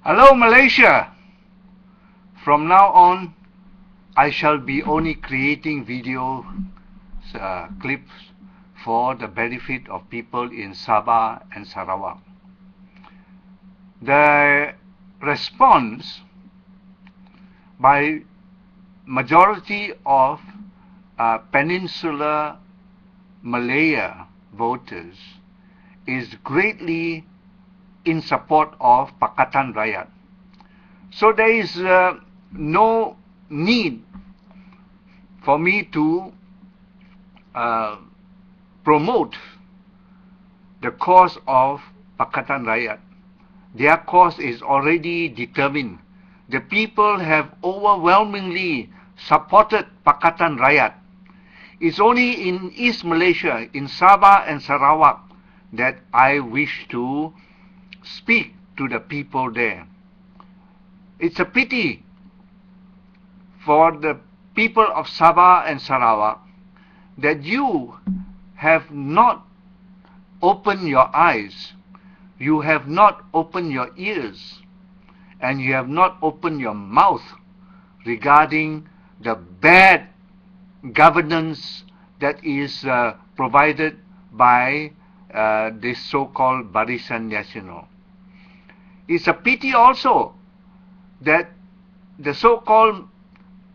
Hello Malaysia! From now on, I shall be only creating video clips for the benefit of people in Sabah and Sarawak. The response by majority of Peninsular Malaya voters is greatly in support of Pakatan Rakyat. So there is no need for me to promote the cause of Pakatan Rakyat. Their cause is already determined. The people have overwhelmingly supported Pakatan Rakyat. It's only in East Malaysia, in Sabah and Sarawak, that I wish to speak to the people there. It's a pity for the people of Sabah and Sarawak that you have not opened your eyes, you have not opened your ears, and you have not opened your mouth regarding the bad governance that is provided by this so-called Barisan Nasional. It's a pity also that the so-called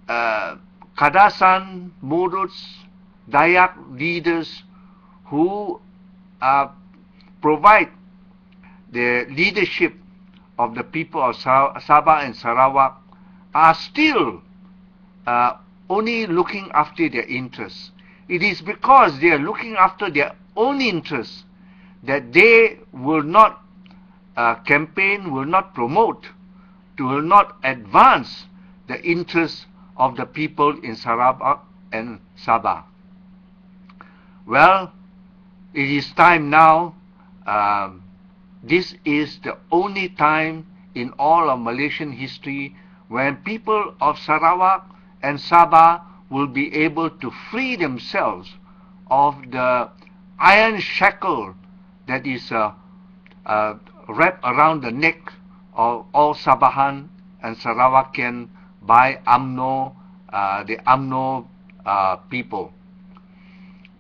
Kadasan, Muruts, Dayak leaders who provide the leadership of the people of Sabah and Sarawak are still only looking after their interests. It is because they are looking after their own interests that they will not campaign, will not promote, will not advance the interests of the people in Sarawak and Sabah. Well, it is time now. This is the only time in all of Malaysian history when people of Sarawak and Sabah will be able to free themselves of the iron shackle that is wrapped around the neck of all Sabahan and Sarawakian by UMNO, the UMNO people.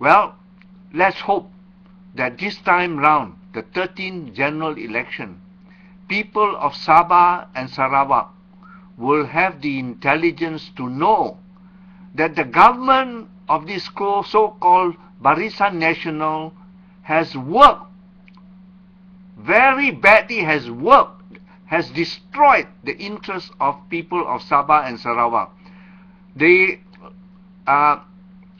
Well, let's hope that this time round, the 13th general election, people of Sabah and Sarawak will have the intelligence to know that the government of this so-called Barisan Nasional has worked very badly, has destroyed the interests of people of Sabah and Sarawak. The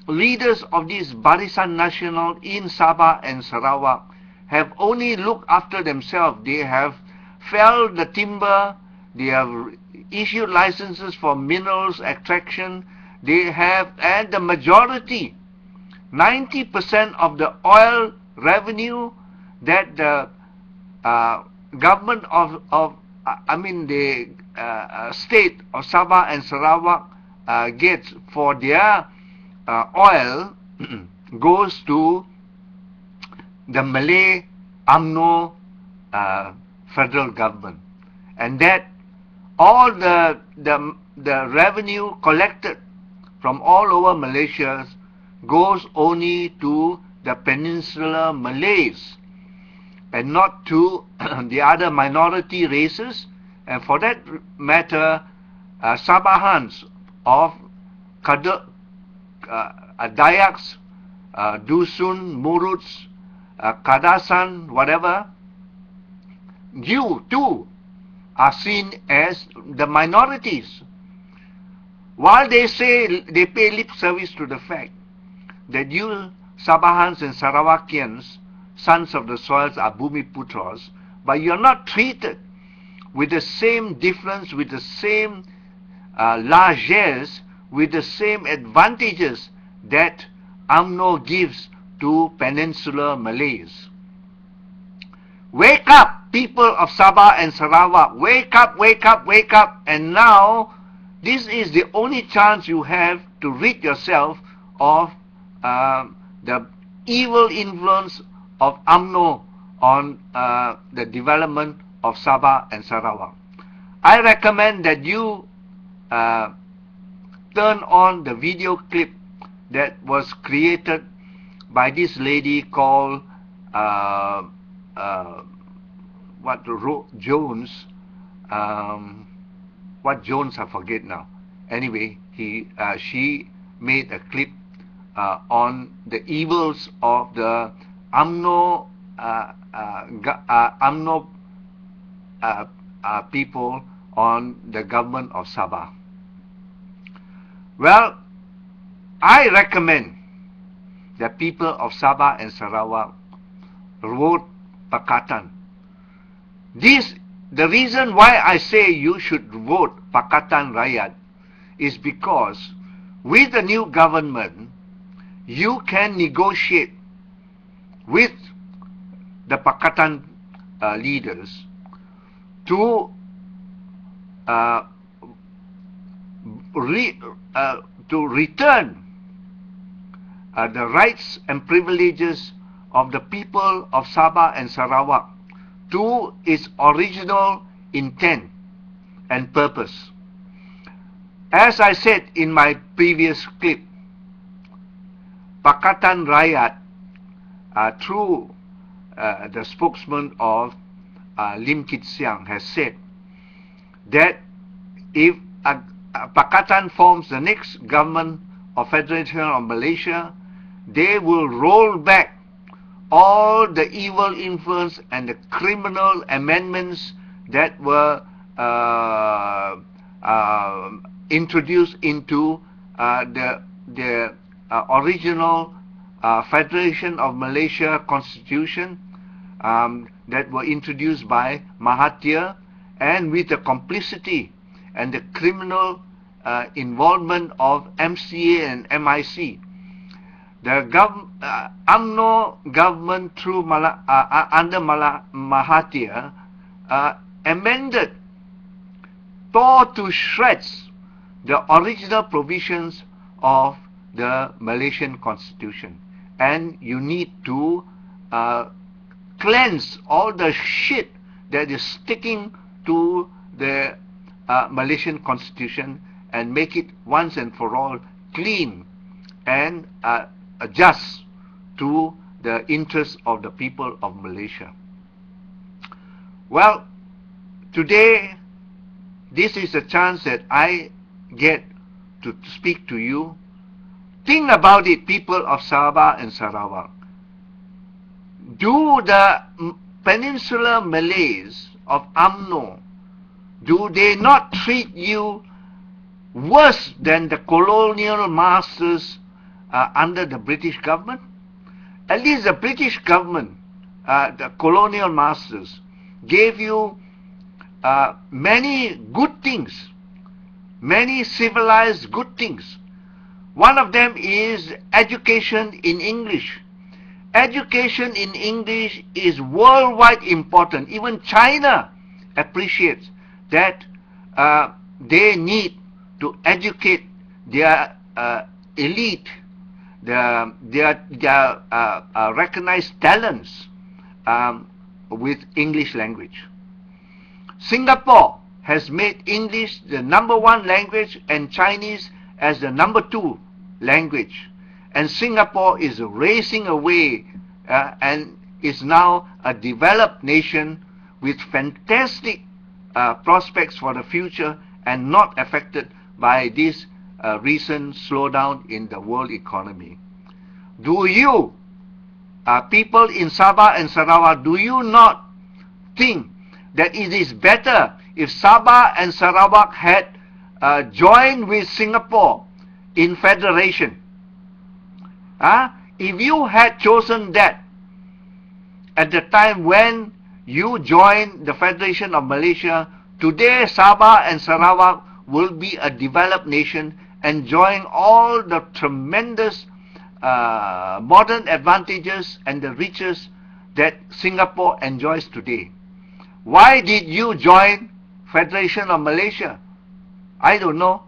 leaders of this Barisan Nasional in Sabah and Sarawak have only looked after themselves. They have felled the timber, they have issued licenses for minerals extraction, they have, and the majority, 90% of the oil revenue that the government of the state of Sabah and Sarawak gets for their oil goes to the Malay UMNO federal government, and that all the revenue collected from all over Malaysia goes only to the Peninsular Malays and not to the other minority races, and for that matter Sabahans of Dayaks, Dusun, Muruts, Kadasan, whatever, you too are seen as the minorities. While they say they pay lip service to the fact that you Sabahans and Sarawakians, sons of the soils, are Bumiputras, but you are not treated with the same difference, with the same largesse, with the same advantages that UMNO gives to Peninsular Malays. Wake up, people of Sabah and Sarawak. Wake up, wake up, wake up. And now, this is the only chance you have to rid yourself of the evil influence of UMNO on the development of Sabah and Sarawak. I recommend that you turn on the video clip that was created by this lady called Jones. What Jones, I forget now. Anyway, she made a clip on the evils of the UMNO people on the government of Sabah. Well, I recommend the people of Sabah and Sarawak vote Pakatan. The reason why I say you should vote Pakatan Rakyat is because with the new government, you can negotiate with the Pakatan leaders to return the rights and privileges of the people of Sabah and Sarawak to its original intent and purpose. As I said in my previous clip, Pakatan Rakyat, through the spokesman of Lim Kit Siang, has said that if Pakatan forms the next government of Federation of Malaysia, they will roll back all the evil influence and the criminal amendments that were introduced into the original Federation of Malaysia Constitution that were introduced by Mahathir, and with the complicity and the criminal involvement of MCA and MIC. The UMNO government through under Mahathir amended, tore to shreds the original provisions of the Malaysian Constitution, and you need to cleanse all the shit that is sticking to the Malaysian Constitution and make it once and for all clean and adjust to the interests of the people of Malaysia. Well, today this is a chance that I get to speak to you. Think about it, people of Sabah and Sarawak. Do the Peninsular Malays of UMNO, do they not treat you worse than the colonial masters under the British government? At least the British government, the colonial masters, gave you many good things, many civilized good things. One of them is education in English. Education in English is worldwide important. Even China appreciates that they need to educate their elite, their recognized talents with English language. Singapore has made English the #1 language and Chinese as the #2 language. And Singapore is racing away and is now a developed nation with fantastic prospects for the future and not affected by this recent slowdown in the world economy. Do you, people in Sabah and Sarawak, do you not think that it is better if Sabah and Sarawak had joined with Singapore in federation? If you had chosen that at the time when you joined the Federation of Malaysia, today Sabah and Sarawak will be a developed nation enjoying all the tremendous modern advantages and the riches that Singapore enjoys today. Why did you join Federation of Malaysia? I don't know.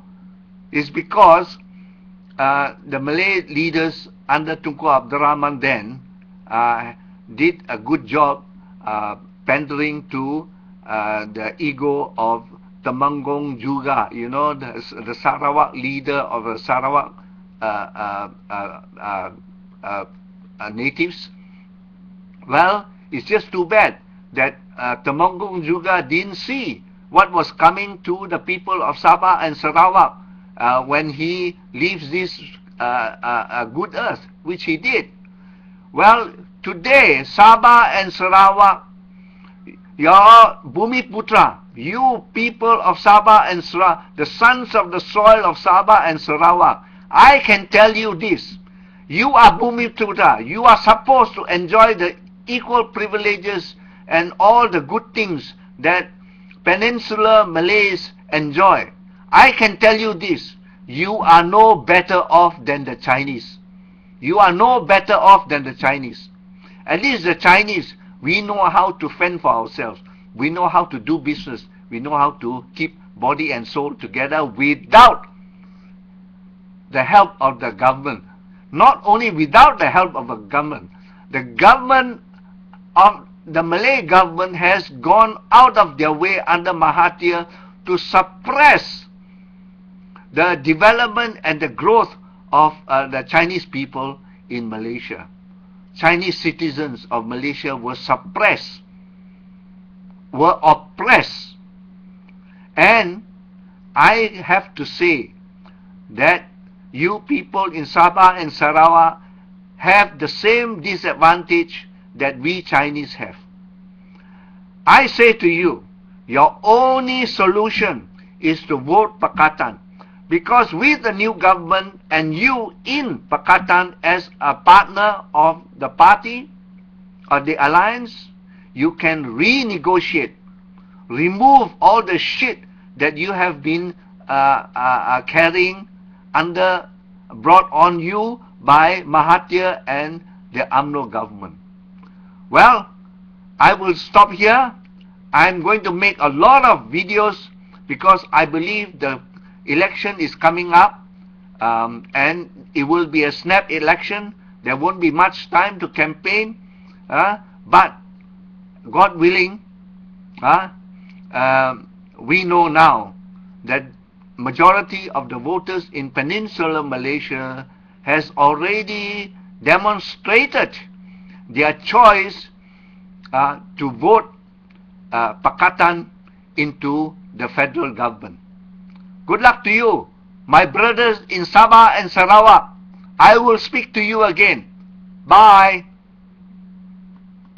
It's because the Malay leaders under Tunku Abdul Rahman then did a good job pandering to the ego of Temanggung juga, the Sarawak leader of the Sarawak natives. Well, it's just too bad that Temanggung juga didn't see what was coming to the people of Sabah and Sarawak when he leaves this good earth, which he did. Well, today, Sabah and Sarawak, your Bumi Putra, you people of Sabah and Sarawak, the sons of the soil of Sabah and Sarawak, I can tell you this. You are Bumi Putra. You are supposed to enjoy the equal privileges and all the good things that Peninsular Malays enjoy. I can tell you this. You are no better off than the Chinese. You are no better off than the Chinese. At least the Chinese, we know how to fend for ourselves. We know how to do business. We know how to keep body and soul together without the help of the government. Not only without the help of the government of the Malay government has gone out of their way under Mahathir to suppress the development and the growth of the Chinese people in Malaysia. Chinese citizens of Malaysia were suppressed, were oppressed. And I have to say that you people in Sabah and Sarawak have the same disadvantage that we Chinese have. I say to you, your only solution is to vote Pakatan. Because with the new government and you in Pakatan as a partner of the party or the alliance, you can renegotiate, remove all the shit that you have been carrying brought on you by Mahathir and the UMNO government. Well, I will stop here. I'm going to make a lot of videos because I believe the election is coming up and it will be a snap election. There won't be much time to campaign, but God willing, we know now that majority of the voters in Peninsular Malaysia has already demonstrated their choice to vote Pakatan into the federal government. Good luck to you, my brothers in Sabah and Sarawak. I will speak to you again. Bye.